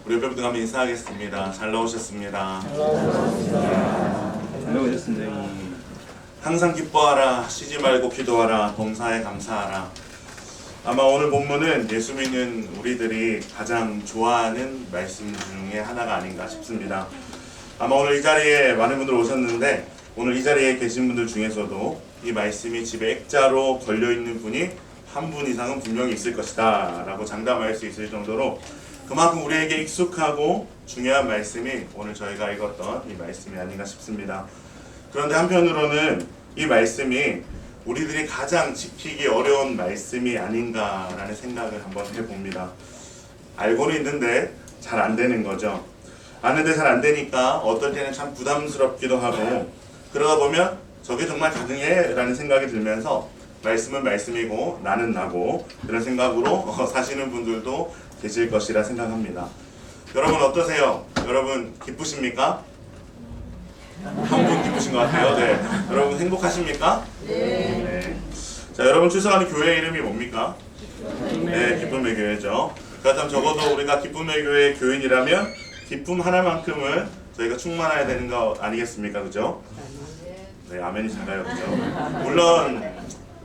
우리 옆에부터 한번 인사하겠습니다. 잘 나오셨습니다. 잘 나오셨습니다. 항상 기뻐하라, 쉬지 말고 기도하라, 범사에 감사하라. 아마 오늘 본문은 예수 믿는 우리들이 가장 좋아하는 말씀 중에 하나가 아닌가 싶습니다. 아마 오늘 이 자리에 많은 분들 오셨는데 오늘 이 자리에 계신 분들 중에서도 이 말씀이 집에 액자로 걸려있는 분이 한 분 이상은 분명히 있을 것이다 라고 장담할 수 있을 정도로 그만큼 우리에게 익숙하고 중요한 말씀이 오늘 저희가 읽었던 이 말씀이 아닌가 싶습니다. 그런데 한편으로는 이 말씀이 우리들이 가장 지키기 어려운 말씀이 아닌가라는 생각을 한번 해봅니다. 알고는 있는데 잘 안 되는 거죠. 아는데 잘 안 되니까 어떨 때는 참 부담스럽기도 하고 그러다 보면 저게 정말 가능해? 라는 생각이 들면서 말씀은 말씀이고 나는 나고 그런 생각으로 사시는 분들도 계실 것이라 생각합니다. 여러분 어떠세요? 여러분 기쁘십니까? 한 분 기쁘신 것 같아요. 네. 여러분 행복하십니까? 네. 자, 여러분 출석하는 교회 이름이 뭡니까? 네, 기쁨의 교회죠. 그렇다면 적어도 우리가 기쁨의 교회의 교인이라면 기쁨 하나만큼은 저희가 충만해야 되는 거 아니겠습니까? 그죠? 네, 아멘이 작아요. 그죠? 물론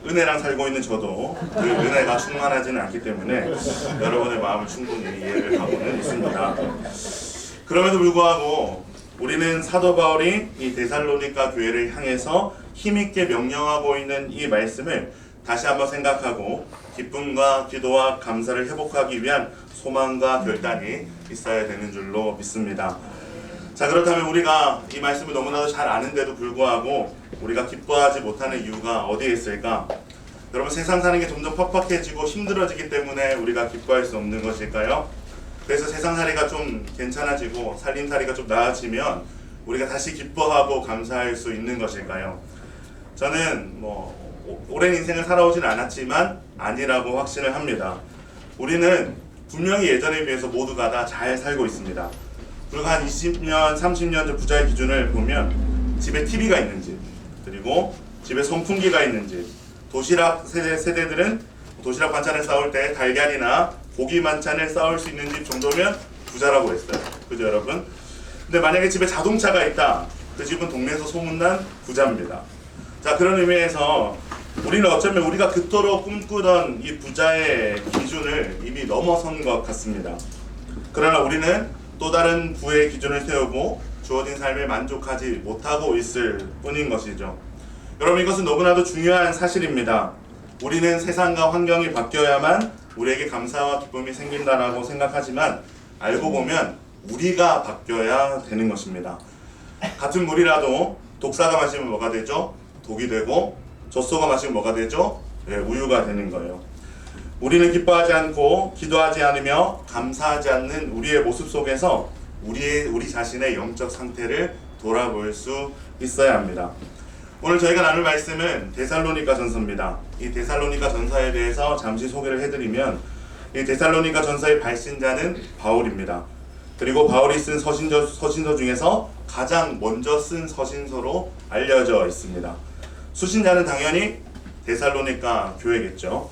은혜랑 살고 있는 저도 그 은혜가 충만하지는 않기 때문에 여러분의 마음을 충분히 이해를 하고는 있습니다. 그럼에도 불구하고 우리는 사도 바울이 이 데살로니가 교회를 향해서 힘있게 명령하고 있는 이 말씀을 다시 한번 생각하고 기쁨과 기도와 감사를 회복하기 위한 소망과 결단이 있어야 되는 줄로 믿습니다. 자, 그렇다면 우리가 이 말씀을 너무나도 잘 아는데도 불구하고 우리가 기뻐하지 못하는 이유가 어디에 있을까? 여러분 세상 사는 게 점점 퍽퍽해지고 힘들어지기 때문에 우리가 기뻐할 수 없는 것일까요? 그래서 세상살이가 좀 괜찮아지고 살림살이가 좀 나아지면 우리가 다시 기뻐하고 감사할 수 있는 것일까요? 저는 오랜 인생을 살아오진 않았지만 아니라고 확신을 합니다. 우리는 분명히 예전에 비해서 모두가 다 잘 살고 있습니다. 불과 한 20년, 30년 전 부자의 기준을 보면 집에 TV가 있는 집, 그리고 집에 선풍기가 있는 집, 도시락 세대들은 도시락 반찬을 싸울 때 달걀이나 고기 반찬을 싸울 수 있는 집 정도면 부자라고 했어요. 그죠 여러분? 근데 만약에 집에 자동차가 있다, 그 집은 동네에서 소문난 부자입니다. 자, 그런 의미에서 우리는 어쩌면 우리가 그토록 꿈꾸던 이 부자의 기준을 이미 넘어선 것 같습니다. 그러나 우리는 또 다른 부의 기준을 세우고 주어진 삶에 만족하지 못하고 있을 뿐인 것이죠. 여러분 이것은 너무나도 중요한 사실입니다. 우리는 세상과 환경이 바뀌어야만 우리에게 감사와 기쁨이 생긴다라고 생각하지만 알고 보면 우리가 바뀌어야 되는 것입니다. 같은 물이라도 독사가 마시면 뭐가 되죠? 독이 되고 젖소가 마시면 뭐가 되죠? 네, 우유가 되는 거예요. 우리는 기뻐하지 않고 기도하지 않으며 감사하지 않는 우리의 모습 속에서 우리 자신의 영적 상태를 돌아볼 수 있어야 합니다. 오늘 저희가 나눌 말씀은 데살로니가 전서입니다. 이 데살로니가 전서에 대해서 잠시 소개를 해드리면 이 데살로니가 전서의 발신자는 바울입니다. 그리고 바울이 쓴 서신서 중에서 가장 먼저 쓴 서신서로 알려져 있습니다. 수신자는 당연히 데살로니가 교회겠죠.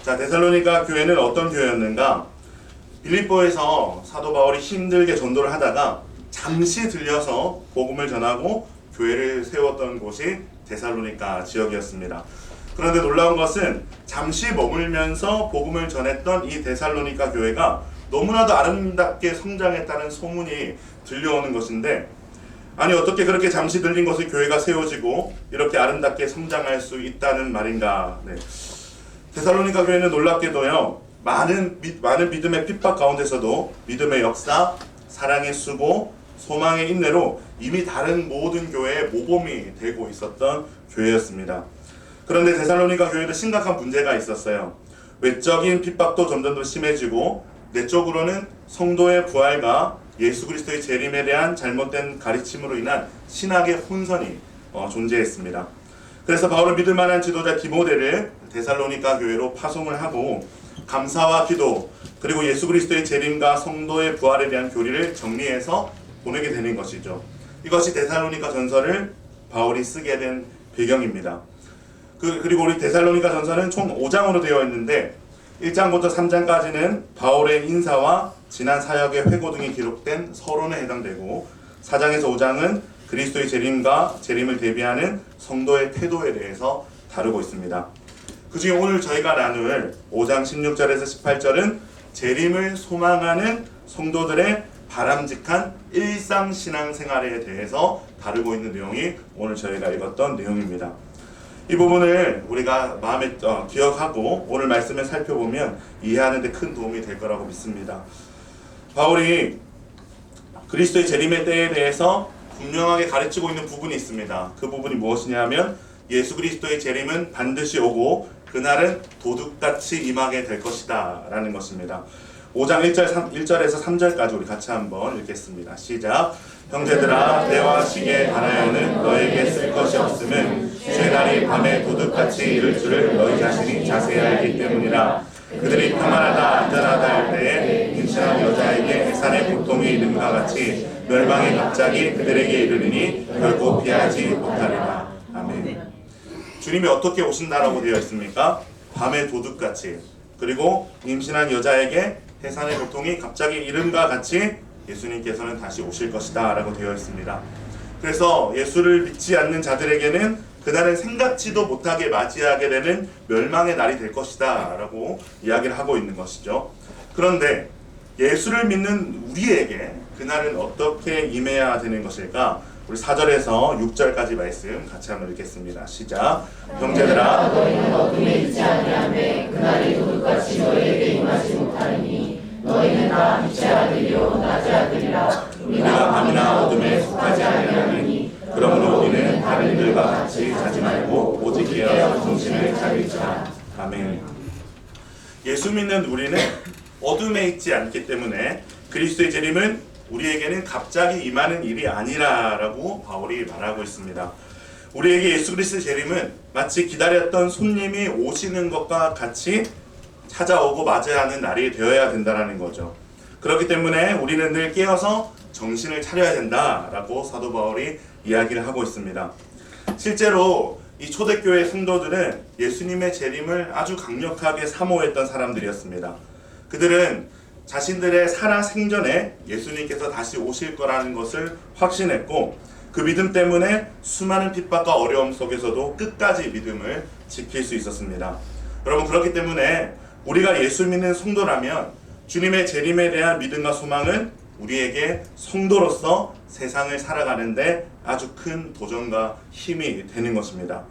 자, 데살로니가 교회는 어떤 교회였는가? 빌립보에서 사도 바울이 힘들게 전도를 하다가 잠시 들려서 복음을 전하고 교회를 세웠던 곳이 데살로니가 지역이었습니다. 그런데 놀라운 것은 잠시 머물면서 복음을 전했던 이 데살로니가 교회가 너무나도 아름답게 성장했다는 소문이 들려오는 것인데, 아니 어떻게 그렇게 잠시 들린 것을 교회가 세워지고 이렇게 아름답게 성장할 수 있다는 말인가? 네. 데살로니가 교회는 놀랍게도요, 많은 믿음의 핍박 가운데서도 믿음의 역사, 사랑의 수고, 소망의 인내로 이미 다른 모든 교회의 모범이 되고 있었던 교회였습니다. 그런데 데살로니가 교회도 심각한 문제가 있었어요. 외적인 핍박도 점점 더 심해지고 내적으로는 성도의 부활과 예수 그리스도의 재림에 대한 잘못된 가르침으로 인한 신학의 혼선이 존재했습니다. 그래서 바울은 믿을 만한 지도자 디모데를 데살로니가 교회로 파송을 하고 감사와 기도 그리고 예수 그리스도의 재림과 성도의 부활에 대한 교리를 정리해서 보내게 되는 것이죠. 이것이 데살로니가 전서를 바울이 쓰게 된 배경입니다. 그리고 우리 데살로니가 전서는 총 5장으로 되어 있는데 1장부터 3장까지는 바울의 인사와 지난 사역의 회고 등이 기록된 서론에 해당되고 4장에서 5장은 그리스도의 재림과 재림을 대비하는 성도의 태도에 대해서 다루고 있습니다. 그 중에 오늘 저희가 나눌 5장 16절에서 18절은 재림을 소망하는 성도들의 바람직한 일상신앙생활에 대해서 다루고 있는 내용이 오늘 저희가 읽었던 내용입니다. 이 부분을 우리가 마음에 기억하고 오늘 말씀을 살펴보면 이해하는 데 큰 도움이 될 거라고 믿습니다. 바울이 그리스도의 재림의 때에 대해서 분명하게 가르치고 있는 부분이 있습니다. 그 부분이 무엇이냐면 예수 그리스도의 재림은 반드시 오고 그날은 도둑같이 임하게 될 것이다 라는 것입니다. 5장 1절에서 3절까지 우리 같이 한번 읽겠습니다. 시작. 형제들아 대화하시기에 바라여는 너에게 쓸 것이 없음은 주의 날이 밤에 도둑같이 이를 줄을 너희 자신이 자세히 알기 때문이라. 그들이 평안하다 안전하다 할 때에 임신한 여자에게 해산의 고통이 이름과 같이 멸망이 갑자기 그들에게 이르리니 결코 피하지 못하리라. 아멘. 주님이 어떻게 오신다라고 되어 있습니까? 밤에 도둑같이, 그리고 임신한 여자에게 해산의 고통이 갑자기 이름과 같이 예수님께서는 다시 오실 것이다 라고 되어 있습니다. 그래서 예수를 믿지 않는 자들에게는 그날은 생각지도 못하게 맞이하게 되는 멸망의 날이 될 것이다 라고 이야기를 하고 있는 것이죠. 그런데 예수를 믿는 우리에게 그날은 어떻게 임해야 되는 것일까? 우리 4절에서 6절까지 말씀 같이 한번 읽겠습니다. 시작. 형제들아 너희는 어둠에 있지 아니하매 그날이 도둑같이 너희에게 임하지 못하리니 너희는 다 빛의 아들이요 낮의 아들이라. 우리가 밤이나 어둠에 속하지 아니하니 그러므로 우리는 다른 이들과 같이 자지 말고 오직 깨어 정신을 차릴지라. 아멘. 예수 믿는 우리는 어둠에 있지 않기 때문에 그리스도의 재림은 우리에게는 갑자기 임하는 일이 아니라라고 바울이 말하고 있습니다. 우리에게 예수 그리스도의 재림은 마치 기다렸던 손님이 오시는 것과 같이 찾아오고 맞이하는 날이 되어야 된다는 거죠. 그렇기 때문에 우리는 늘 깨어서 정신을 차려야 된다라고 사도 바울이 이야기를 하고 있습니다. 실제로 이 초대교회 성도들은 예수님의 재림을 아주 강력하게 사모했던 사람들이었습니다. 그들은 자신들의 살아 생전에 예수님께서 다시 오실 거라는 것을 확신했고 그 믿음 때문에 수많은 핍박과 어려움 속에서도 끝까지 믿음을 지킬 수 있었습니다. 여러분, 그렇기 때문에 우리가 예수 믿는 성도라면 주님의 재림에 대한 믿음과 소망은 우리에게 성도로서 세상을 살아가는데 아주 큰 도전과 힘이 되는 것입니다.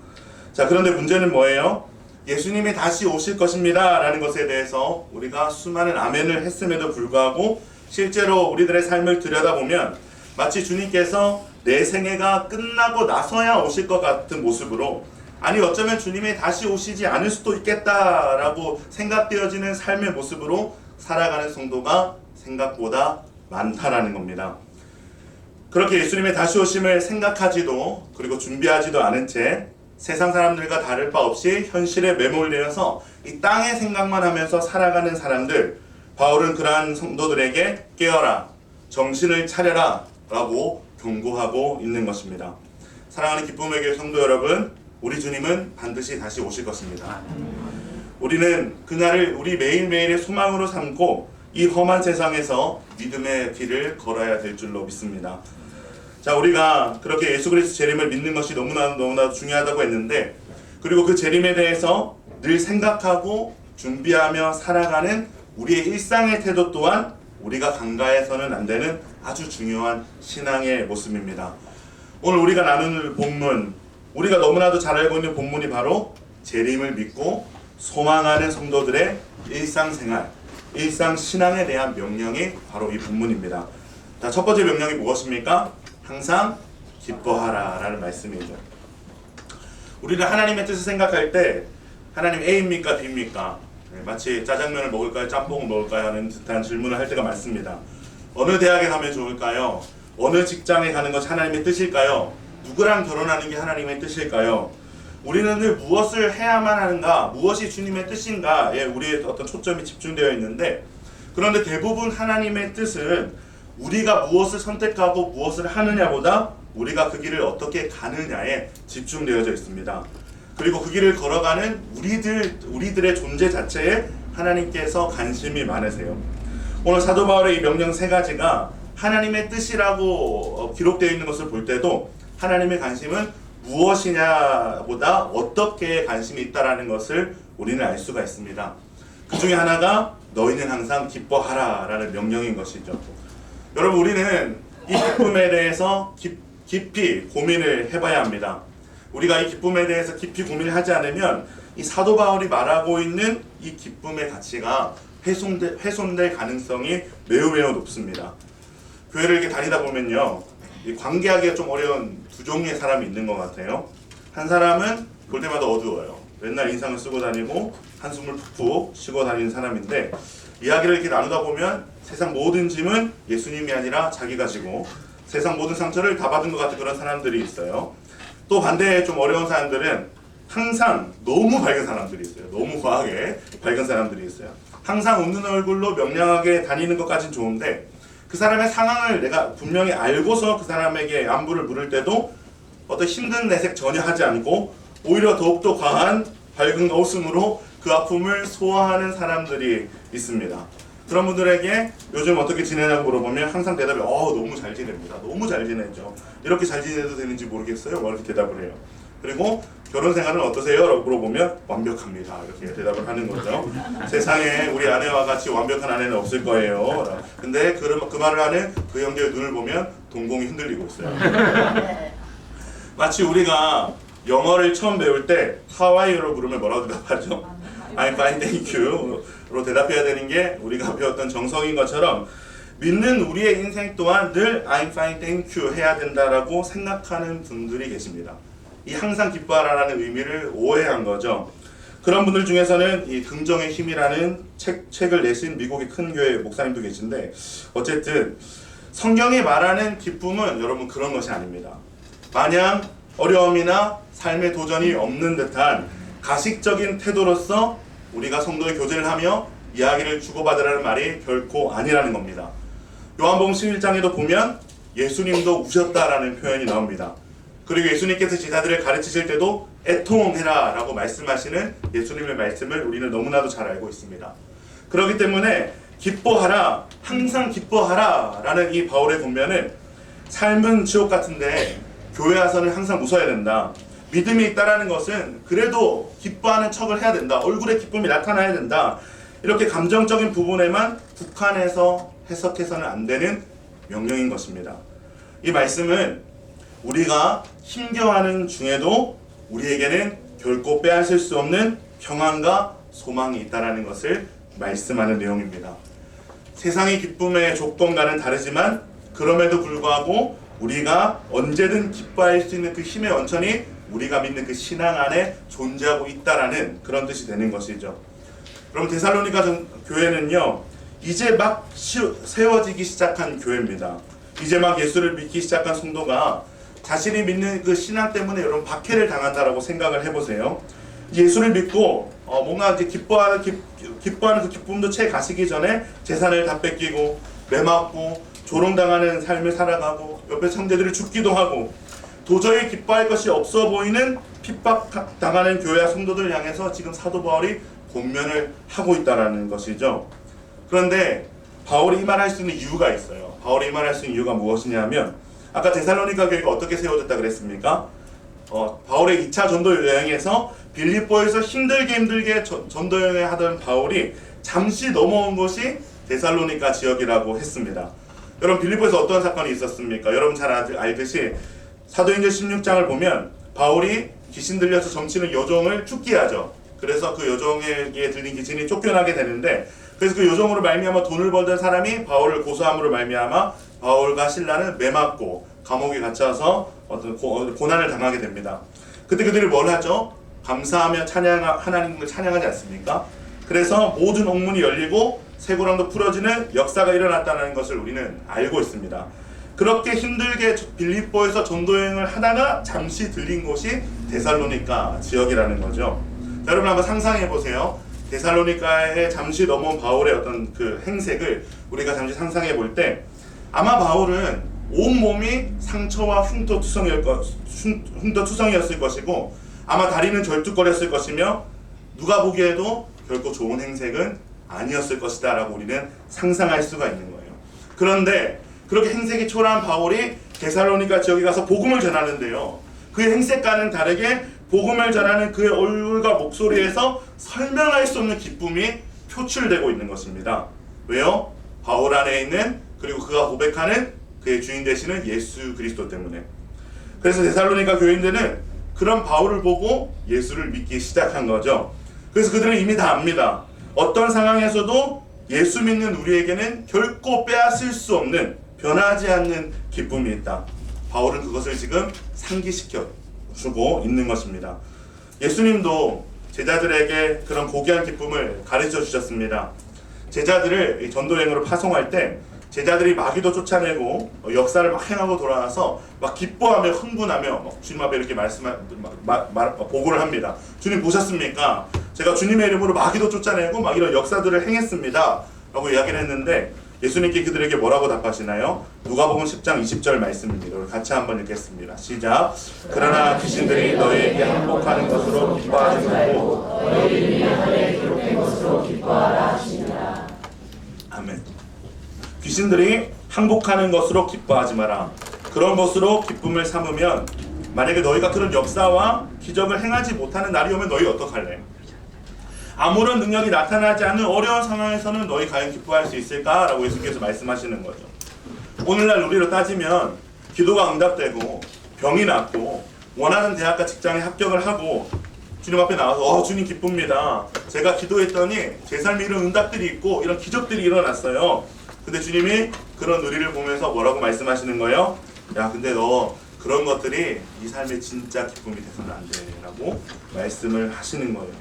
자, 그런데 문제는 뭐예요? 예수님이 다시 오실 것입니다 라는 것에 대해서 우리가 수많은 아멘을 했음에도 불구하고 실제로 우리들의 삶을 들여다보면 마치 주님께서 내 생애가 끝나고 나서야 오실 것 같은 모습으로, 아니 어쩌면 주님이 다시 오시지 않을 수도 있겠다라고 생각되어지는 삶의 모습으로 살아가는 성도가 생각보다 많다라는 겁니다. 그렇게 예수님의 다시 오심을 생각하지도 그리고 준비하지도 않은 채 세상 사람들과 다를 바 없이 현실에 매몰되어서 이 땅의 생각만 하면서 살아가는 사람들, 바울은 그러한 성도들에게 깨어라, 정신을 차려라 라고 경고하고 있는 것입니다. 사랑하는 기쁨의 교회 성도 여러분, 우리 주님은 반드시 다시 오실 것입니다. 우리는 그날을 우리 매일매일의 소망으로 삼고 이 험한 세상에서 믿음의 길을 걸어야 될 줄로 믿습니다. 자, 우리가 그렇게 예수 그리스도 재림을 믿는 것이 너무나 중요하다고 했는데, 그리고 그 재림에 대해서 늘 생각하고 준비하며 살아가는 우리의 일상의 태도 또한 우리가 간과해서는 안 되는 아주 중요한 신앙의 모습입니다. 오늘 우리가 나눌 본문, 우리가 너무나도 잘 알고 있는 본문이 바로 재림을 믿고 소망하는 성도들의 일상생활, 일상신앙에 대한 명령이 바로 이 본문입니다. 자, 첫 번째 명령이 무엇입니까? 항상 기뻐하라 라는 말씀이죠. 우리는 하나님의 뜻을 생각할 때 하나님 A입니까 B입니까? 마치 짜장면을 먹을까요 짬뽕을 먹을까요 하는 듯한 질문을 할 때가 많습니다. 어느 대학에 가면 좋을까요? 어느 직장에 가는 것이 하나님의 뜻일까요? 누구랑 결혼하는 게 하나님의 뜻일까요? 우리는 늘 무엇을 해야만 하는가, 무엇이 주님의 뜻인가에 우리의 어떤 초점이 집중되어 있는데, 그런데 대부분 하나님의 뜻은 우리가 무엇을 선택하고 무엇을 하느냐보다 우리가 그 길을 어떻게 가느냐에 집중되어져 있습니다. 그리고 그 길을 걸어가는 우리들의 존재 자체에 하나님께서 관심이 많으세요. 오늘 사도 바울의 이 명령 세 가지가 하나님의 뜻이라고 기록되어 있는 것을 볼 때도 하나님의 관심은 무엇이냐보다 어떻게 관심이 있다라는 것을 우리는 알 수가 있습니다. 그 중에 하나가 너희는 항상 기뻐하라 라는 명령인 것이죠. 여러분, 우리는 이 기쁨에 대해서 깊이 고민을 해봐야 합니다. 우리가 이 기쁨에 대해서 깊이 고민을 하지 않으면 이 사도 바울이 말하고 있는 이 기쁨의 가치가 훼손될 가능성이 매우 높습니다. 교회를 이렇게 다니다 보면요, 이 관계하기가 좀 어려운 두 종류의 사람이 있는 것 같아요. 한 사람은 볼 때마다 어두워요. 맨날 인상을 쓰고 다니고 한숨을 푹푹 쉬고 다니는 사람인데, 이야기를 이렇게 나누다 보면 세상 모든 짐은 예수님이 아니라 자기가 지고 세상 모든 상처를 다 받은 것 같은 그런 사람들이 있어요. 또 반대에 좀 어려운 사람들은 항상 너무 밝은 사람들이 있어요. 너무 과하게 밝은 사람들이 있어요. 항상 웃는 얼굴로 명랑하게 다니는 것까진 좋은데, 그 사람의 상황을 내가 분명히 알고서 그 사람에게 안부를 물을 때도 어떤 힘든 내색 전혀 하지 않고 오히려 더욱더 과한 밝은 웃음으로 그 아픔을 소화하는 사람들이 있습니다. 그런 분들에게 요즘 어떻게 지내냐고 물어보면 항상 대답이 너무 잘 지냅니다. 너무 잘 지내죠. 이렇게 잘 지내도 되는지 모르겠어요. 이렇게 대답을 해요. 그리고 결혼 생활은 어떠세요? 라고 물어보면 완벽합니다. 이렇게 대답을 하는 거죠. 세상에 우리 아내와 같이 완벽한 아내는 없을 거예요. 근데 그 말을 하는 그 형제의 눈을 보면 동공이 흔들리고 있어요. 마치 우리가 영어를 처음 배울 때 How are you로 부르면 뭐라고 대답하죠? I'm fine, thank you로 대답해야 되는 게 우리가 배웠던 정석인 것처럼, 믿는 우리의 인생 또한 늘 I'm fine, thank you 해야 된다라고 생각하는 분들이 계십니다. 이 항상 기뻐하라는 의미를 오해한 거죠. 그런 분들 중에서는 이 긍정의 힘이라는 책을 내신 미국의 큰 교회 목사님도 계신데, 어쨌든 성경이 말하는 기쁨은 여러분 그런 것이 아닙니다. 마냥 어려움이나 삶의 도전이 없는 듯한 가식적인 태도로서 우리가 성도의 교제를 하며 이야기를 주고받으라는 말이 결코 아니라는 겁니다. 요한복음 11장에도 보면 예수님도 우셨다라는 표현이 나옵니다. 그리고 예수님께서 제자들을 가르치실 때도 애통해라 라고 말씀하시는 예수님의 말씀을 우리는 너무나도 잘 알고 있습니다. 그렇기 때문에 기뻐하라, 항상 기뻐하라 라는 이 바울의 권면은 삶은 지옥 같은데 교회 와서는 항상 웃어야 된다. 믿음이 있다라는 것은 그래도 기뻐하는 척을 해야 된다. 얼굴에 기쁨이 나타나야 된다. 이렇게 감정적인 부분에만 국한해서 해석해서는 안 되는 명령인 것입니다. 이 말씀은 우리가 힘겨워하는 중에도 우리에게는 결코 빼앗을 수 없는 평안과 소망이 있다는 것을 말씀하는 내용입니다. 세상의 기쁨의 조건과는 다르지만 그럼에도 불구하고 우리가 언제든 기뻐할 수 있는 그 힘의 원천이 우리가 믿는 그 신앙 안에 존재하고 있다라는 그런 뜻이 되는 것이죠. 여러분, 데살로니가 교회는요, 이제 막 세워지기 시작한 교회입니다. 이제 막 예수를 믿기 시작한 성도가 자신이 믿는 그 신앙 때문에 여러분 박해를 당한다라고 생각을 해보세요. 예수를 믿고 뭔가 이제 기뻐하는 그 기쁨도 채 가시기 전에 재산을 다 뺏기고 매맞고 조롱당하는 삶을 살아가고 옆에 형제들이 죽기도 하고 도저히 기뻐할 것이 없어 보이는 핍박당하는 교회와 성도들 향해서 지금 사도 바울이 권면을 하고 있다는 것이죠. 그런데 바울이 이 말을 할 수 있는 이유가 있어요. 바울이 이 말을 할 수 있는 이유가 무엇이냐면, 아까 데살로니가 교회가 어떻게 세워졌다 그랬습니까? 바울의 2차 전도 여행에서 빌립보에서 힘들게 전도 여행을 하던 바울이 잠시 넘어온 곳이 데살로니가 지역이라고 했습니다. 여러분, 빌립보에서 어떤 사건이 있었습니까? 여러분 잘 알듯이 사도행전 16장을 보면 바울이 귀신 들려서 점치는 여종을 죽게 하죠. 그래서 그 여종에게 들린 귀신이 쫓겨나게 되는데, 그래서 그 여종으로 말미암아 돈을 벌던 사람이 바울을 고소함으로 말미암아 바울과 실라는 매맞고 감옥에 갇혀서 어떤 고난을 당하게 됩니다. 그때 그들이 뭘 하죠? 감사하며 하나님을 찬양하지 않습니까? 그래서 모든 옥문이 열리고 쇠고랑도 풀어지는 역사가 일어났다는 것을 우리는 알고 있습니다. 그렇게 힘들게 빌립보에서 전도여행을 하다가 잠시 들린 곳이 데살로니가 지역이라는 거죠. 자, 여러분 한번 상상해 보세요. 데살로니가에 잠시 넘어온 바울의 어떤 그 행색을 우리가 잠시 상상해 볼 때, 아마 바울은 온몸이 상처와 흉터투성이었을 것이고, 아마 다리는 절뚝거렸을 것이며, 누가 보기에도 결코 좋은 행색은 아니었을 것이다 라고 우리는 상상할 수가 있는 거예요. 그런데 그렇게 행색이 초라한 바울이 데살로니가 지역에 가서 복음을 전하는데요, 그의 행색과는 다르게 복음을 전하는 그의 얼굴과 목소리에서 설명할 수 없는 기쁨이 표출되고 있는 것입니다. 왜요? 바울 안에 있는, 그리고 그가 고백하는 그의 주인 되시는 예수 그리스도 때문에. 그래서 데살로니가 교인들은 그런 바울을 보고 예수를 믿기 시작한 거죠. 그래서 그들은 이미 다 압니다. 어떤 상황에서도 예수 믿는 우리에게는 결코 빼앗을 수 없는, 변하지 않는 기쁨이 있다. 바울은 그것을 지금 상기시켜 주고 있는 것입니다. 예수님도 제자들에게 그런 고귀한 기쁨을 가르쳐 주셨습니다. 제자들을 전도여행으로 파송할 때 제자들이 마귀도 쫓아내고 역사를 막 행하고 돌아와서 막 기뻐하며 흥분하며 막 주님 앞에 이렇게 보고를 합니다. 주님 보셨습니까? 제가 주님의 이름으로 마귀도 쫓아내고 막 이런 역사들을 행했습니다 라고 이야기를 했는데, 예수님께 그들에게 뭐라고 답하시나요? 누가복음 10장 20절 말씀입니다. 우리 같이 한번 읽겠습니다. 시작. 그러나 귀신들이 너희에게 항복하는 것으로 기뻐하지 말고 너희 이름이 하늘에 기록된 것으로 기뻐하라 하시니라. 아멘. 귀신들이 항복하는 것으로 기뻐하지 마라. 그런 것으로 기쁨을 삼으면 만약에 너희가 그런 역사와 기적을 행하지 못하는 날이 오면 너희 어떡할래? 아무런 능력이 나타나지 않는 어려운 상황에서는 너희 과연 기뻐할 수 있을까? 라고 예수께서 말씀하시는 거죠. 오늘날 우리로 따지면 기도가 응답되고 병이 낫고 원하는 대학과 직장에 합격을 하고 주님 앞에 나와서 주님 기쁩니다. 제가 기도했더니 제 삶에 이런 응답들이 있고 이런 기적들이 일어났어요. 근데 주님이 그런 우리를 보면서 뭐라고 말씀하시는 거예요? 야, 근데 너 그런 것들이 이 삶의 진짜 기쁨이 돼서는 안 돼 라고 말씀을 하시는 거예요.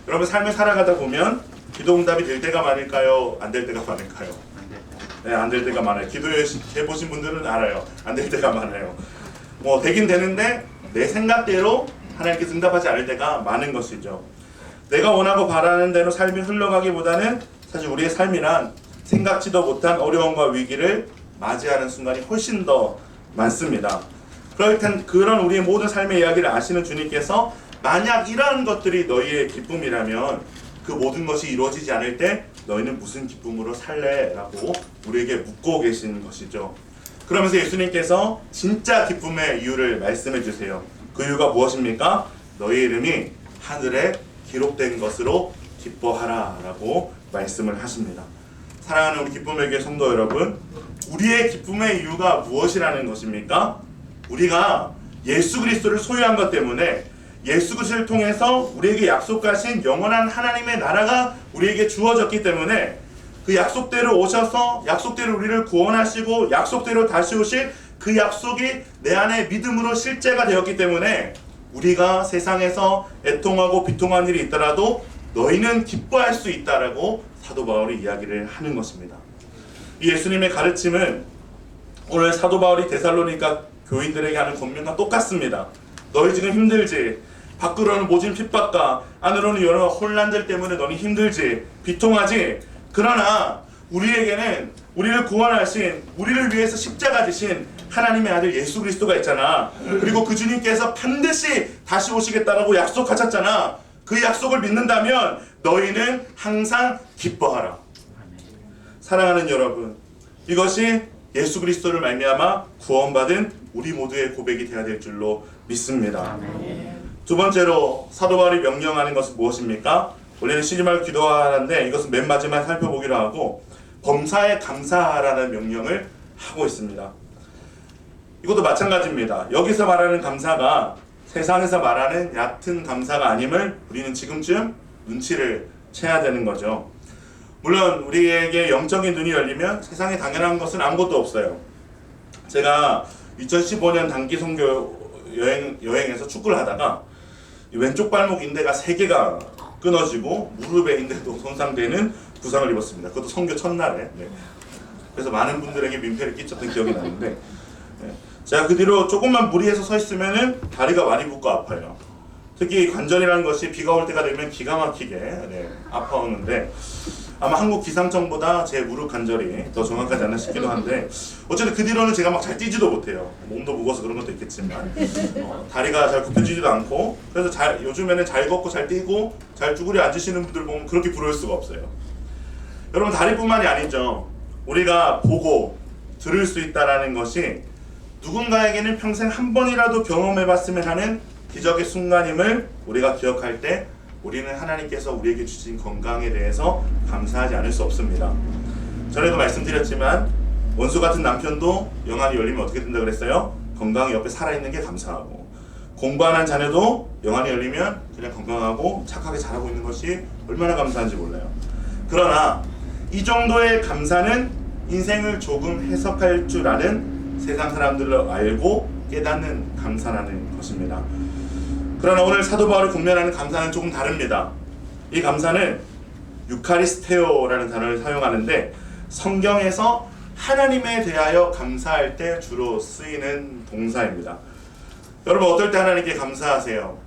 여러분, 삶을 살아가다 보면 기도 응답이 될 때가 많을까요? 안 될 때가 많을까요? 네, 안 될 때가 많아요. 기도해보신 분들은 알아요. 안 될 때가 많아요. 뭐 되긴 되는데 내 생각대로 하나님께서 응답하지 않을 때가 많은 것이죠. 내가 원하고 바라는 대로 삶이 흘러가기보다는 사실 우리의 삶이란 생각지도 못한 어려움과 위기를 맞이하는 순간이 훨씬 더 많습니다. 그런 우리의 모든 삶의 이야기를 아시는 주님께서 만약 이러한 것들이 너희의 기쁨이라면 그 모든 것이 이루어지지 않을 때 너희는 무슨 기쁨으로 살래? 라고 우리에게 묻고 계신 것이죠. 그러면서 예수님께서 진짜 기쁨의 이유를 말씀해 주세요. 그 이유가 무엇입니까? 너희 이름이 하늘에 기록된 것으로 기뻐하라 라고 말씀을 하십니다. 사랑하는 우리 기쁨의 교회 성도 여러분, 우리의 기쁨의 이유가 무엇이라는 것입니까? 우리가 예수 그리스도를 소유한 것 때문에 예수 그리스도를 통해서 우리에게 약속하신 영원한 하나님의 나라가 우리에게 주어졌기 때문에 그 약속대로 오셔서 약속대로 우리를 구원하시고 약속대로 다시 오실 그 약속이 내 안에 믿음으로 실제가 되었기 때문에 우리가 세상에서 애통하고 비통한 일이 있더라도 너희는 기뻐할 수 있다라고 사도 바울이 이야기를 하는 것입니다. 이 예수님의 가르침은 오늘 사도 바울이 데살로니가 교인들에게 하는 권면과 똑같습니다. 너희 지금 힘들지? 밖으로는 모진 핍박과 안으로는 여러 혼란들 때문에 너희 힘들지? 비통하지? 그러나 우리에게는 우리를 구원하신, 우리를 위해서 십자가 지신 하나님의 아들 예수 그리스도가 있잖아. 그리고 그 주님께서 반드시 다시 오시겠다라고 약속하셨잖아. 그 약속을 믿는다면 너희는 항상 기뻐하라. 사랑하는 여러분, 이것이 예수 그리스도를 말미암아 구원받은 우리 모두의 고백이 되어야 될 줄로 믿습니다. 두 번째로 사도 바울이 명령하는 것은 무엇입니까? 원래는 쉬지 말고 기도하라는데 이것은 맨 마지막에 살펴보기로 하고 범사에 감사하라는 명령을 하고 있습니다. 이것도 마찬가지입니다. 여기서 말하는 감사가 세상에서 말하는 얕은 감사가 아님을 우리는 지금쯤 눈치를 채야 되는 거죠. 물론 우리에게 영적인 눈이 열리면 세상에 당연한 것은 아무것도 없어요. 제가 2015년 단기 선교 여행에서 축구를 하다가 왼쪽 발목 인대가 3개가 끊어지고 무릎의 인대도 손상되는 부상을 입었습니다. 그것도 선교 첫날에. 네. 그래서 많은 분들에게 민폐를 끼쳤던 기억이 나는데, 네. 제가 그 뒤로 조금만 무리해서 서 있으면은 다리가 많이 붓고 아파요. 특히 관절이라는 것이 비가 올 때가 되면 기가 막히게 아파오는데 아마 한국 기상청보다 제 무릎 관절이 더 정확하지 않나 싶기도 한데 어쨌든 그 뒤로는 제가 막 잘 뛰지도 못해요. 몸도 무거워서 그런 것도 있겠지만 다리가 잘 굽혀지지도 않고 그래서 요즘에는 잘 걷고 잘 뛰고 잘 쭈그려 앉으시는 분들 보면 그렇게 부러울 수가 없어요. 여러분 다리뿐만이 아니죠. 우리가 보고 들을 수 있다라는 것이 누군가에게는 평생 한 번이라도 경험해봤으면 하는 기적의 순간임을 우리가 기억할 때 우리는 하나님께서 우리에게 주신 건강에 대해서 감사하지 않을 수 없습니다. 전에도 말씀드렸지만 원수 같은 남편도 영안이 열리면 어떻게 된다 그랬어요? 건강이 옆에 살아있는 게 감사하고, 공부하는 자녀도 영안이 열리면 그냥 건강하고 착하게 자라고 있는 것이 얼마나 감사한지 몰라요. 그러나 이 정도의 감사는 인생을 조금 해석할 줄 아는 세상 사람들을 알고 깨닫는 감사라는 것입니다. 그러나 오늘 사도 바울이 공면하는 감사는 조금 다릅니다. 이 감사는 유카리스테오라는 단어를 사용하는데 성경에서 하나님에 대하여 감사할 때 주로 쓰이는 동사입니다. 여러분 어떨 때 하나님께 감사하세요?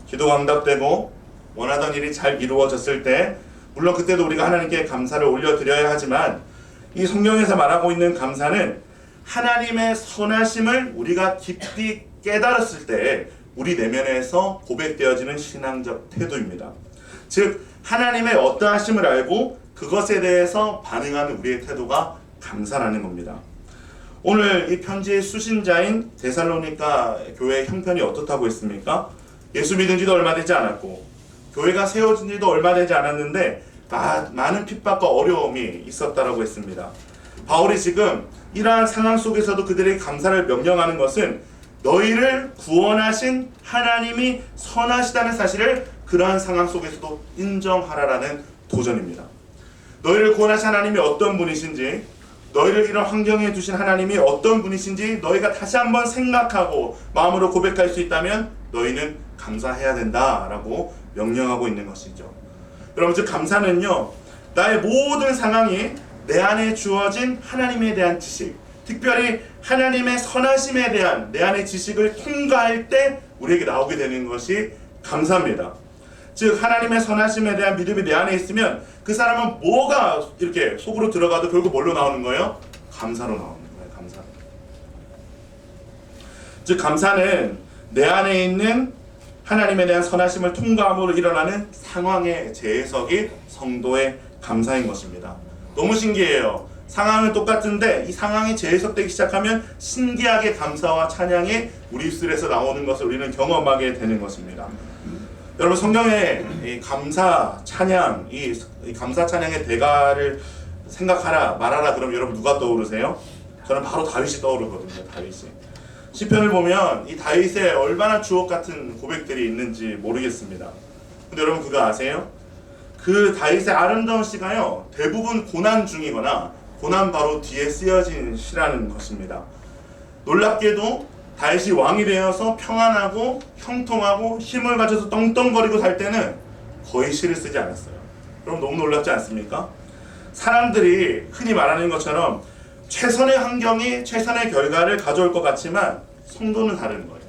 기도가 응답되고 원하던 일이 잘 이루어졌을 때, 물론 그때도 우리가 하나님께 감사를 올려드려야 하지만 이 성경에서 말하고 있는 감사는 하나님의 선하심을 우리가 깊이 깨달았을 때 우리 내면에서 고백되어지는 신앙적 태도입니다. 즉 하나님의 어떠하심을 알고 그것에 대해서 반응하는 우리의 태도가 감사라는 겁니다. 오늘 이 편지의 수신자인 데살로니가 교회 형편이 어떻다고 했습니까? 예수 믿은 지도 얼마 되지 않았고 교회가 세워진 지도 얼마 되지 않았는데 많은 핍박과 어려움이 있었다라고 했습니다. 바울이 지금 이러한 상황 속에서도 그들에게 감사를 명령하는 것은 너희를 구원하신 하나님이 선하시다는 사실을 그러한 상황 속에서도 인정하라라는 도전입니다. 너희를 구원하신 하나님이 어떤 분이신지, 너희를 이런 환경에 두신 하나님이 어떤 분이신지 너희가 다시 한번 생각하고 마음으로 고백할 수 있다면 너희는 감사해야 된다라고 명령하고 있는 것이죠. 여러분, 즉 감사는요, 나의 모든 상황이 내 안에 주어진 하나님에 대한 지식, 특별히 하나님의 선하심에 대한 내 안의 지식을 통과할 때 우리에게 나오게 되는 것이 감사입니다. 즉 하나님의 선하심에 대한 믿음이 내 안에 있으면 그 사람은 뭐가 이렇게 속으로 들어가도 결국 뭘로 나오는 거예요? 감사로 나오는 거예요. 감사. 즉 감사는 내 안에 있는 하나님에 대한 선하심을 통과함으로 일어나는 상황의 재해석이 성도의 감사인 것입니다. 너무 신기해요. 상황은 똑같은데 이 상황이 재해석되기 시작하면 신기하게 감사와 찬양이 우리 입술에서 나오는 것을 우리는 경험하게 되는 것입니다. 여러분 성경에 이 감사 찬양, 이 감사 찬양의 대가를 생각하라 말하라 그럼 여러분 누가 떠오르세요? 저는 바로 다윗이 떠오르거든요. 다윗이. 시편을 보면 이 다윗의 얼마나 주옥 같은 고백들이 있는지 모르겠습니다. 근데 여러분 그거 아세요? 그 다윗의 아름다운 시가요 대부분 고난 중이거나 고난 바로 뒤에 쓰여진 시라는 것입니다. 놀랍게도 다윗이 왕이 되어서 평안하고 형통하고 힘을 가져서 떵떵거리고 살 때는 거의 시를 쓰지 않았어요. 여러분 너무 놀랍지 않습니까? 사람들이 흔히 말하는 것처럼 최선의 환경이 최선의 결과를 가져올 것 같지만 성도는 다른 거예요.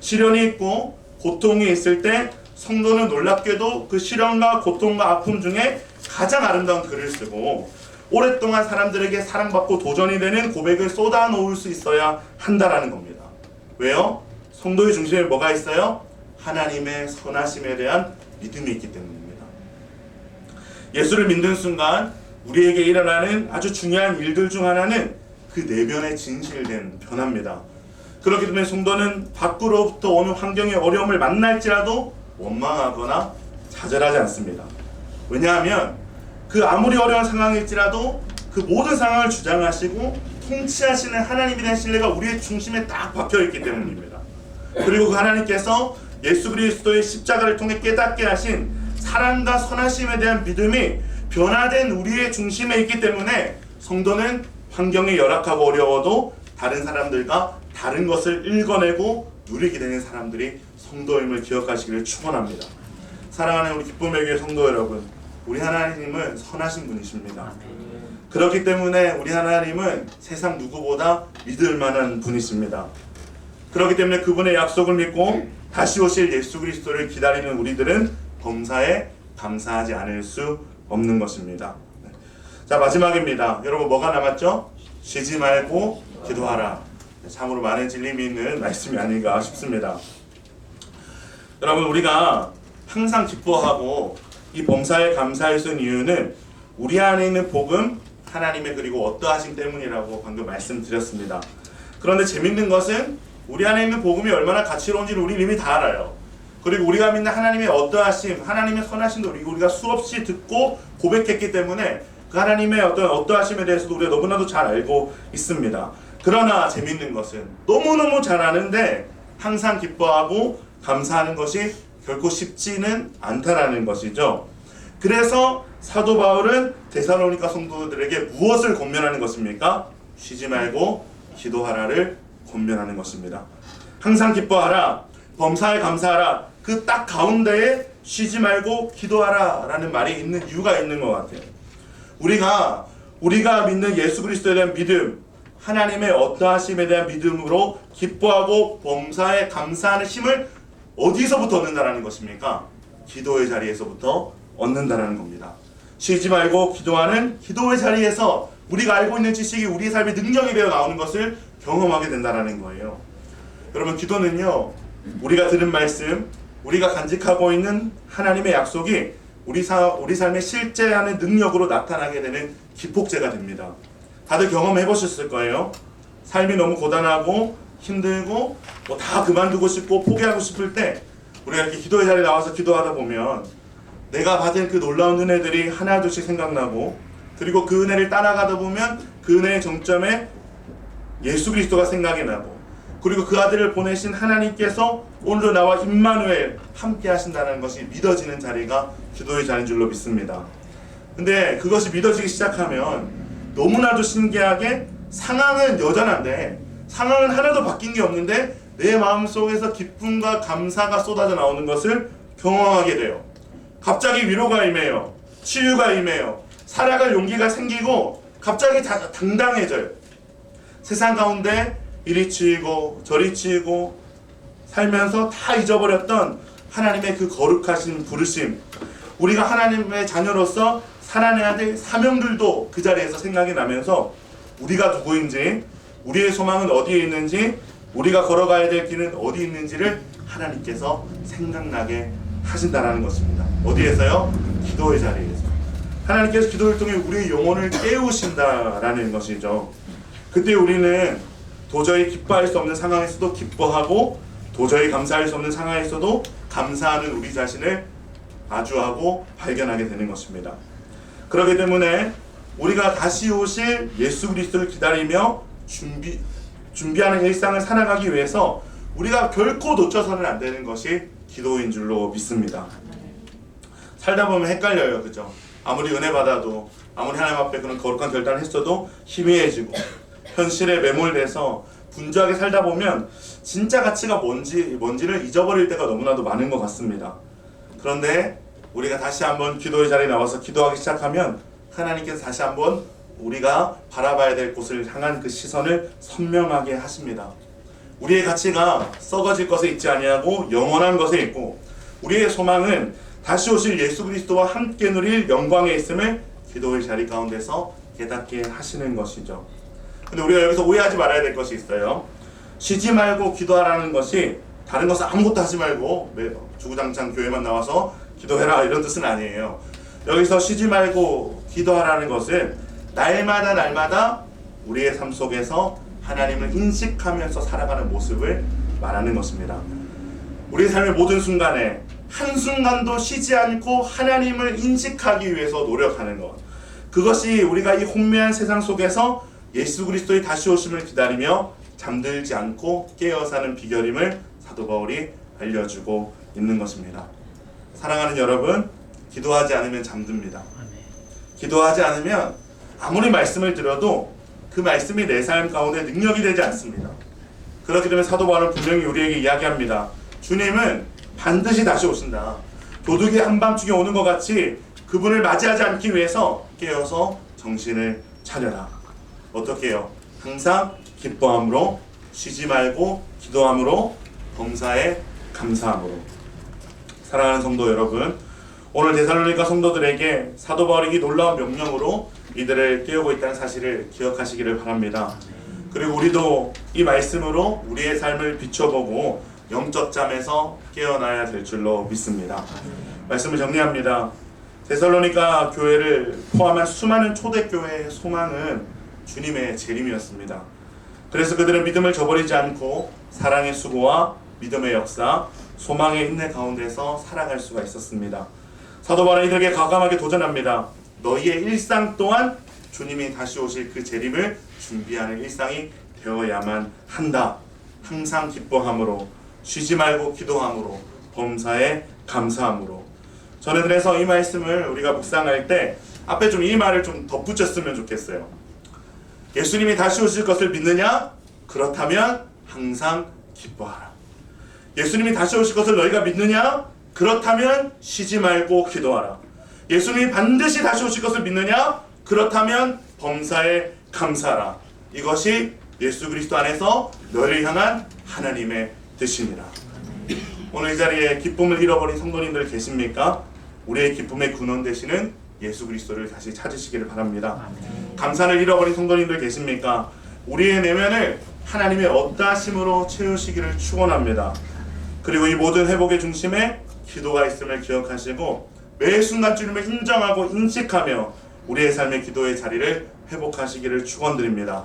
시련이 있고 고통이 있을 때 성도는 놀랍게도 그 시련과 고통과 아픔 중에 가장 아름다운 글을 쓰고 오랫동안 사람들에게 사랑받고 도전이 되는 고백을 쏟아놓을 수 있어야 한다라는 겁니다. 왜요? 성도의 중심에 뭐가 있어요? 하나님의 선하심에 대한 믿음이 있기 때문입니다. 예수를 믿는 순간 우리에게 일어나는 아주 중요한 일들 중 하나는 그 내면의 진실된 변화입니다. 그렇기 때문에 성도는 밖으로부터 오는 환경의 어려움을 만날지라도 원망하거나 좌절하지 않습니다. 왜냐하면 그 아무리 어려운 상황일지라도 그 모든 상황을 주장하시고 통치하시는 하나님에 대한 신뢰가 우리의 중심에 딱 박혀있기 때문입니다. 그리고 그 하나님께서 예수 그리스도의 십자가를 통해 깨닫게 하신 사랑과 선하심에 대한 믿음이 변화된 우리의 중심에 있기 때문에 성도는 환경이 열악하고 어려워도 다른 사람들과 다른 것을 읽어내고 누리게 되는 사람들이 성도임을 기억하시기를 축원합니다. 사랑하는 우리 기쁨의 교회 성도 여러분, 우리 하나님은 선하신 분이십니다. 그렇기 때문에 우리 하나님은 세상 누구보다 믿을 만한 분이십니다. 그렇기 때문에 그분의 약속을 믿고 다시 오실 예수 그리스도를 기다리는 우리들은 범사에 감사하지 않을 수 없는 것입니다. 자, 마지막입니다. 여러분 뭐가 남았죠? 쉬지 말고 기도하라. 참으로 많은 진림이 있는 말씀이 아닌가 싶습니다. 여러분 우리가 항상 기뻐하고 이 범사에 감사할 수 있는 이유는 우리 안에 있는 복음, 하나님의 그리고 어떠하심 때문이라고 방금 말씀드렸습니다. 그런데 재밌는 것은 우리 안에 있는 복음이 얼마나 가치로운지를 우리 이미 다 알아요. 그리고 우리가 믿는 하나님의 어떠하심, 하나님의 선하심도 우리가 수없이 듣고 고백했기 때문에 그 하나님의 어떠하심에 대해서도 우리가 너무나도 잘 알고 있습니다. 그러나 재밌는 것은 너무너무 잘 아는데 항상 기뻐하고 감사하는 것이 결코 쉽지는 않다라는 것이죠. 그래서 사도 바울은 데살로니가 성도들에게 무엇을 권면하는 것입니까? 쉬지 말고 기도하라를 권면하는 것입니다. 항상 기뻐하라, 범사에 감사하라. 그 딱 가운데에 쉬지 말고 기도하라 라는 말이 있는 이유가 있는 것 같아요. 우리가 믿는 예수 그리스도에 대한 믿음, 하나님의 어떠하심에 대한 믿음으로 기뻐하고 범사에 감사하는 힘을 어디서부터 얻는다라는 것입니까? 기도의 자리에서부터 얻는다라는 겁니다. 쉬지 말고 기도하는 기도의 자리에서 우리가 알고 있는 지식이 우리 삶의 능력이 되어 나오는 것을 경험하게 된다라는 거예요. 여러분, 기도는요, 우리가 들은 말씀, 우리가 간직하고 있는 하나님의 약속이 우리 삶의 실제하는 능력으로 나타나게 되는 기폭제가 됩니다. 다들 경험해 보셨을 거예요. 삶이 너무 고단하고 힘들고 다 그만두고 싶고 포기하고 싶을 때 우리가 이렇게 기도의 자리에 나와서 기도하다 보면 내가 받은 그 놀라운 은혜들이 하나둘씩 생각나고, 그리고 그 은혜를 따라가다 보면 그 은혜의 정점에 예수 그리스도가 생각이 나고, 그리고 그 아들을 보내신 하나님께서 오늘도 나와 임마누엘 함께 하신다는 것이 믿어지는 자리가 기도의 자리인 줄로 믿습니다. 근데 그것이 믿어지기 시작하면 너무나도 신기하게 상황은 여전한데, 상황은 하나도 바뀐 게 없는데 내 마음속에서 기쁨과 감사가 쏟아져 나오는 것을 경험하게 돼요. 갑자기 위로가 임해요. 치유가 임해요. 살아갈 용기가 생기고 갑자기 당당해져요. 세상 가운데 이리 치이고 저리 치이고 살면서 다 잊어버렸던 하나님의 그 거룩하신 부르심, 우리가 하나님의 자녀로서 살아내야 될 사명들도 그 자리에서 생각이 나면서 우리가 누구인지, 우리의 소망은 어디에 있는지, 우리가 걸어가야 될 길은 어디 있는지를 하나님께서 생각나게 하신다라는 것입니다. 어디에서요? 기도의 자리에서. 하나님께서 기도를 통해 우리의 영혼을 깨우신다라는 것이죠. 그때 우리는 도저히 기뻐할 수 없는 상황에서도 기뻐하고, 도저히 감사할 수 없는 상황에서도 감사하는 우리 자신을 마주하고 발견하게 되는 것입니다. 그렇기 때문에 우리가 다시 오실 예수 그리스도를 기다리며 준비하는 일상을 살아가기 위해서 우리가 결코 놓쳐서는 안 되는 것이 기도인 줄로 믿습니다. 살다 보면 헷갈려요, 그죠? 아무리 은혜 받아도, 아무리 하나님 앞에 그런 거룩한 결단을 했어도 희미해지고 현실에 매몰돼서 분주하게 살다 보면 진짜 가치가 뭔지를 잊어버릴 때가 너무나도 많은 것 같습니다. 그런데 우리가 다시 한번 기도의 자리에 나와서 기도하기 시작하면 하나님께서 다시 한번 우리가 바라봐야 될 곳을 향한 그 시선을 선명하게 하십니다. 우리의 가치가 썩어질 것에 있지 아니하고 영원한 것에 있고, 우리의 소망은 다시 오실 예수 그리스도와 함께 누릴 영광에 있음을 기도의 자리 가운데서 깨닫게 하시는 것이죠. 근데 우리가 여기서 오해하지 말아야 될 것이 있어요. 쉬지 말고 기도하라는 것이 다른 것은 아무것도 하지 말고 주구장창 교회만 나와서 기도해라 이런 뜻은 아니에요. 여기서 쉬지 말고 기도하라는 것은 날마다 우리의 삶 속에서 하나님을 인식하면서 살아가는 모습을 말하는 것입니다. 우리의 삶의 모든 순간에 한순간도 쉬지 않고 하나님을 인식하기 위해서 노력하는 것, 그것이 우리가 이 혼미한 세상 속에서 예수 그리스도의 다시 오심을 기다리며 잠들지 않고 깨어 사는 비결임을 사도 바울이 알려주고 있는 것입니다. 사랑하는 여러분, 기도하지 않으면 잠듭니다. 기도하지 않으면 아무리 말씀을 드려도 그 말씀이 내 삶 가운데 능력이 되지 않습니다. 그렇기 때문에 사도 바울은 분명히 우리에게 이야기합니다. 주님은 반드시 다시 오신다. 도둑이 한밤중에 오는 것 같이 그분을 맞이하지 않기 위해서 깨어서 정신을 차려라. 어떻게 해요? 항상 기뻐함으로, 쉬지 말고 기도함으로, 범사에 감사함으로. 사랑하는 성도 여러분, 오늘 데살로니가 성도들에게 사도 바울이 놀라운 명령으로 이들을 깨우고 있다는 사실을 기억하시기를 바랍니다. 그리고 우리도 이 말씀으로 우리의 삶을 비춰보고 영적 잠에서 깨어나야 될 줄로 믿습니다. 말씀을 정리합니다. 데살로니가 교회를 포함한 수많은 초대교회의 소망은 주님의 재림이었습니다. 그래서 그들은 믿음을 저버리지 않고 사랑의 수고와 믿음의 역사, 소망의 인내 가운데서 살아갈 수가 있었습니다. 사도 바울은 이들에게 과감하게 도전합니다. 너희의 일상 또한 주님이 다시 오실 그 재림을 준비하는 일상이 되어야만 한다. 항상 기뻐함으로, 쉬지 말고 기도함으로, 범사에 감사함으로. 저는 그래서 이 말씀을 우리가 묵상할 때 앞에 좀 이 말을 좀 덧붙였으면 좋겠어요. 예수님이 다시 오실 것을 믿느냐? 그렇다면 항상 기뻐하라. 예수님이 다시 오실 것을 너희가 믿느냐? 그렇다면 쉬지 말고 기도하라. 예수님이 반드시 다시 오실 것을 믿느냐? 그렇다면 범사에 감사하라. 이것이 예수 그리스도 안에서 너희를 향한 하나님의 뜻입니다. 오늘 이 자리에 기쁨을 잃어버린 성도님들 계십니까? 우리의 기쁨의 근원 되시는 예수 그리스도를 다시 찾으시기를 바랍니다. 감사를 잃어버린 성도님들 계십니까? 우리의 내면을 하나님의 어떠하심으로 채우시기를 축원합니다. 그리고 이 모든 회복의 중심에 기도가 있음을 기억하시고 매 순간 주님을 인정하고 인식하며 우리의 삶의 기도의 자리를 회복하시기를 축원드립니다.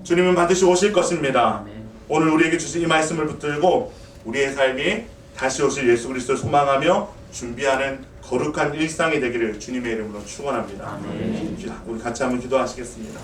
주님은 반드시 오실 것입니다. 오늘 우리에게 주신 이 말씀을 붙들고 우리의 삶이 다시 오실 예수 그리스도를 소망하며 준비하는 거룩한 일상이 되기를 주님의 이름으로 축원합니다. 우리 같이 한번 기도하시겠습니다.